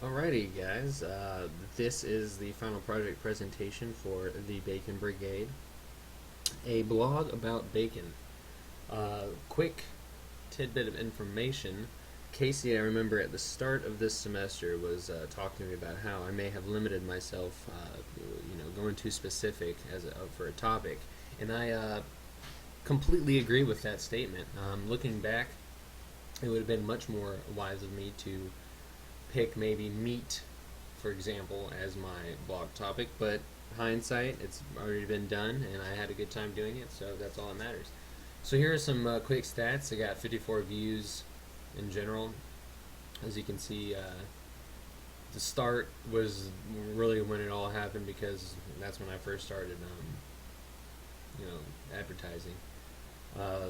Alrighty, guys. This is the final project presentation for the Bacon Brigade, a blog about bacon. Quick tidbit of information. Casey, I remember at the start of this semester, was talking to me about how I may have limited myself, going too specific for a topic, and I completely agree with that statement. Looking back, it would have been much more wise of me to pick maybe meat, for example, as my blog topic, but hindsight, it's already been done, and I had a good time doing it, so that's all that matters. So here are some quick stats. I got 54 views in general. As you can see, the start was really when it all happened because that's when I first started, advertising. Uh,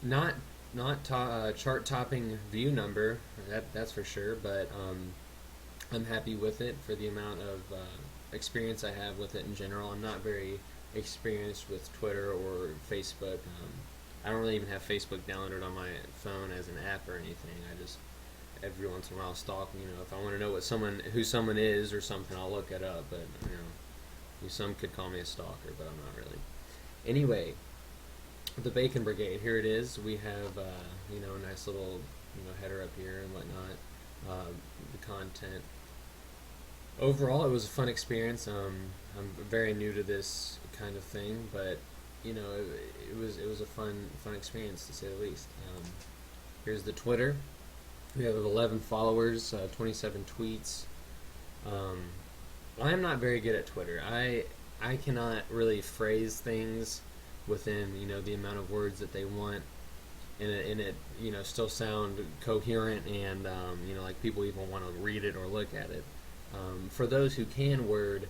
not chart topping view number, that's for sure, but I'm happy with it for the amount of experience I have with it in general. I'm not very experienced with Twitter or Facebook. I don't really even have Facebook downloaded on my phone as an app or anything. I just every once in a while stalk. If I want to know who someone is or something, I'll look it up. But some could call me a stalker, but I'm not really. Anyway, the Bacon Brigade. Here it is. We have a nice little header up here and whatnot. The content. Overall, it was a fun experience. I'm very new to this kind of thing, but it was a fun experience to say the least. Here's the Twitter. We have 11 followers, 27 tweets. I am not very good at Twitter. I cannot really phrase things within the amount of words that they want, and it still sound coherent and like people even want to read it or look at it. For those who can word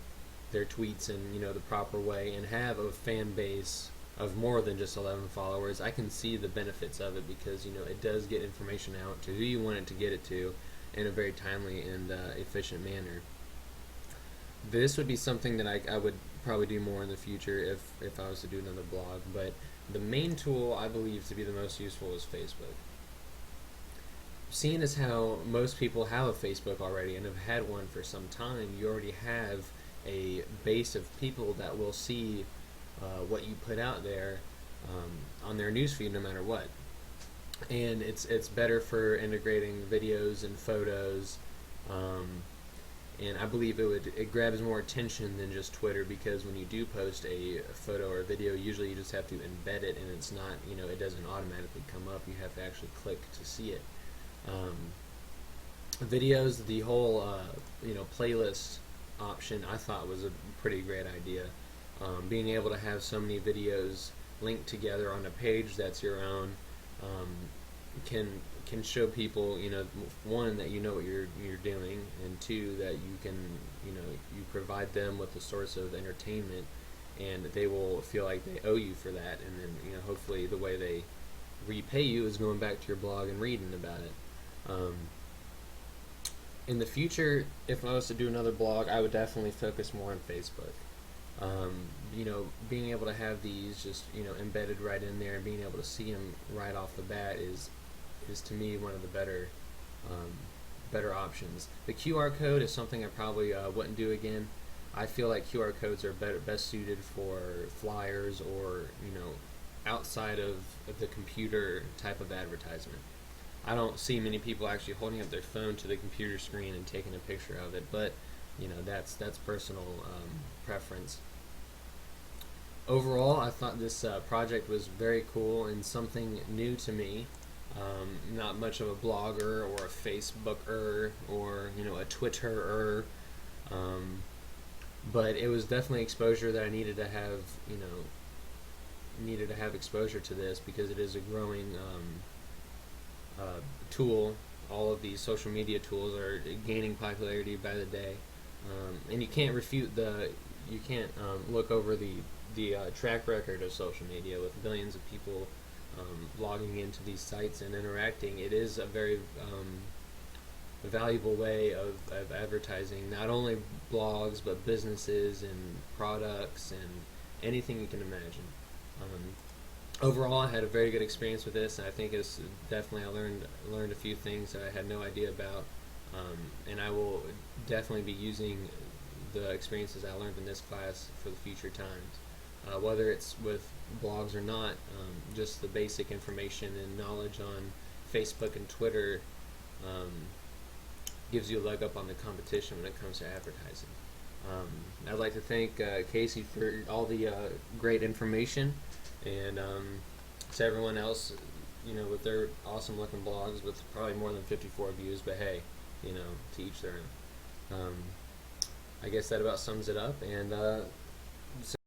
their tweets in the proper way and have a fan base of more than just 11 followers, I can see the benefits of it because it does get information out to who you want it to get it to in a very timely and efficient manner. This would be something that I would probably do more in the future if I was to do another blog, but the main tool I believe to be the most useful is Facebook. Seeing as how most people have a Facebook already and have had one for some time, you already have a base of people that will see what you put out there on their newsfeed no matter what. And it's better for integrating videos and photos, and I believe it grabs more attention than just Twitter, because when you do post a photo or a video, usually you just have to embed it, and it's not it doesn't automatically come up. You have to actually click to see it. Videos, the whole playlist option, I thought was a pretty great idea. Being able to have so many videos linked together on a page that's your own can show people, one, that you know what you're doing, and two, that you can you provide them with a source of entertainment, and they will feel like they owe you for that, and then hopefully the way they repay you is going back to your blog and reading about it. In the future, if I was to do another blog, I would definitely focus more on Facebook. Being able to have these just embedded right in there and being able to see them right off the bat is to me one of the better options. The QR code is something I probably wouldn't do again. I feel like QR codes are best suited for flyers or outside of the computer type of advertisement. I don't see many people actually holding up their phone to the computer screen and taking a picture of it, but that's personal preference. Overall, I thought this project was very cool and something new to me. Not much of a blogger or a Facebooker or a Twitterer, but it was definitely exposure that I needed to have. Needed to have exposure to this because it is a growing tool. All of these social media tools are gaining popularity by the day, and you can't look over the track record of social media with billions of people logging into these sites and interacting. It is a very valuable way of advertising not only blogs but businesses and products and anything you can imagine. Overall, I had a very good experience with this, and I think it's definitely I learned a few things that I had no idea about. and I will definitely be using the experiences I learned in this class for the future times. Whether it's with blogs or not, just the basic information and knowledge on Facebook and Twitter um, gives you a leg up on the competition when it comes to advertising. I'd like to thank Casey for all the great information, and to everyone else, with their awesome looking blogs with probably more than 54 views, but hey, to each their own. I guess that about sums it up, and